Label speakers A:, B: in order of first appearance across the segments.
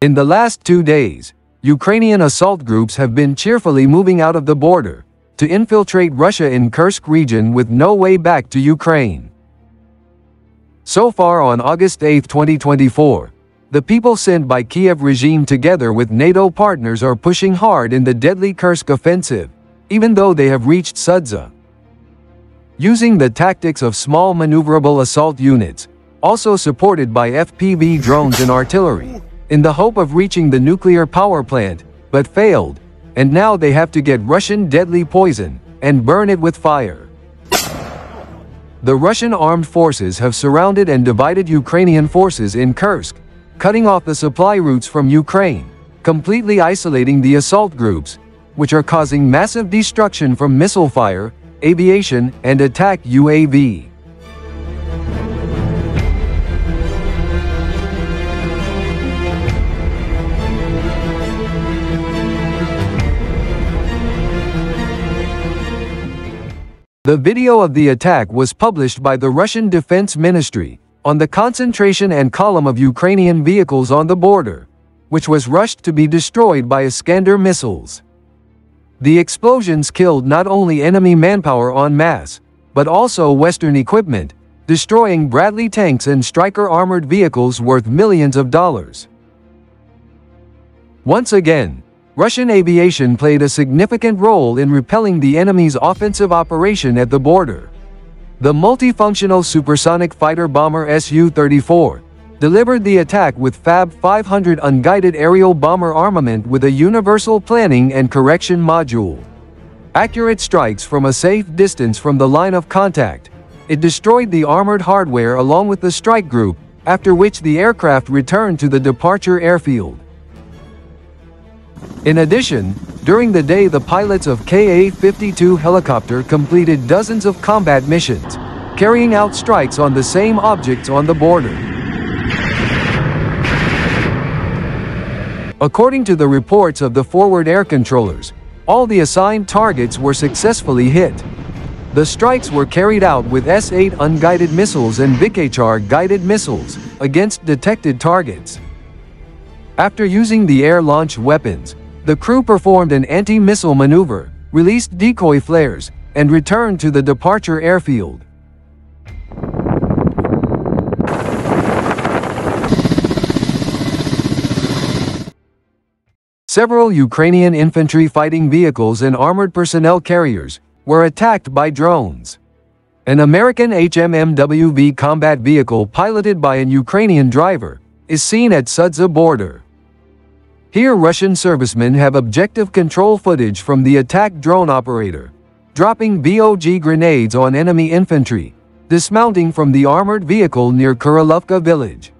A: In the last 2 days, Ukrainian assault groups have been cheerfully moving out of the border to infiltrate Russia in Kursk region with no way back to Ukraine. So far on August 8, 2024, the people sent by Kiev regime together with NATO partners are pushing hard in the deadly Kursk offensive, even though they have reached Sudza. Using the tactics of small maneuverable assault units, also supported by FPV drones and artillery, in the hope of reaching the nuclear power plant, but failed, and now they have to get Russian deadly poison and burn it with fire. The Russian armed forces have surrounded and divided Ukrainian forces in Kursk, cutting off the supply routes from Ukraine, completely isolating the assault groups, which are causing massive destruction from missile fire, aviation, and attack UAV. The video of the attack was published by the Russian Defense Ministry on the concentration and column of Ukrainian vehicles on the border, which was rushed to be destroyed by Iskander missiles. The explosions killed not only enemy manpower en masse, but also Western equipment, destroying Bradley tanks and Stryker armored vehicles worth millions of dollars. Once again, Russian aviation played a significant role in repelling the enemy's offensive operation at the border. The multifunctional supersonic fighter bomber Su-34 delivered the attack with FAB-500 unguided aerial bomber armament with a universal planning and correction module. Accurate strikes from a safe distance from the line of contact. It destroyed the armored hardware along with the strike group, after which the aircraft returned to the departure airfield. In addition, during the day the pilots of Ka-52 helicopter completed dozens of combat missions, carrying out strikes on the same objects on the border. According to the reports of the forward air controllers, all the assigned targets were successfully hit. The strikes were carried out with S-8 unguided missiles and Vikhr guided missiles against detected targets. After using the air-launched weapons, the crew performed an anti-missile maneuver, released decoy flares, and returned to the departure airfield. Several Ukrainian infantry fighting vehicles and armored personnel carriers were attacked by drones. An American HMMWV combat vehicle piloted by an Ukrainian driver is seen at Sudza border. Here Russian servicemen have objective control footage from the attack drone operator, dropping BOG grenades on enemy infantry, dismounting from the armored vehicle near Kurilovka village.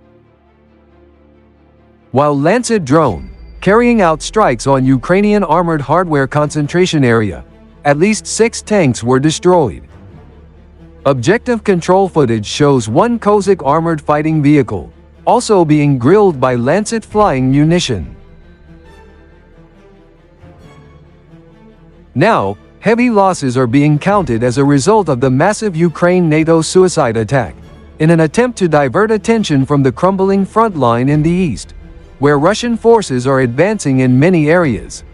A: While Lancet drone, carrying out strikes on Ukrainian armored hardware concentration area, at least 6 tanks were destroyed. Objective control footage shows one Kursk armored fighting vehicle, also being grilled by Lancet flying munition. Now, heavy losses are being counted as a result of the massive Ukraine-NATO suicide attack, in an attempt to divert attention from the crumbling front line in the east, where Russian forces are advancing in many areas.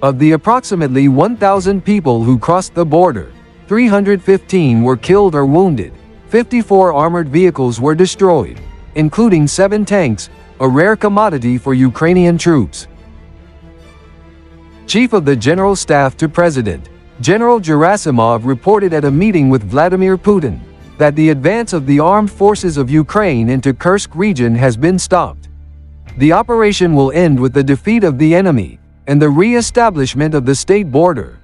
A: Of the approximately 1,000 people who crossed the border, 315 were killed or wounded, 54 armored vehicles were destroyed, including 7 tanks, a rare commodity for Ukrainian troops. Chief of the General Staff to President, General Gerasimov reported at a meeting with Vladimir Putin that the advance of the armed forces of Ukraine into Kursk region has been stopped. The operation will end with the defeat of the enemy and the re-establishment of the state border.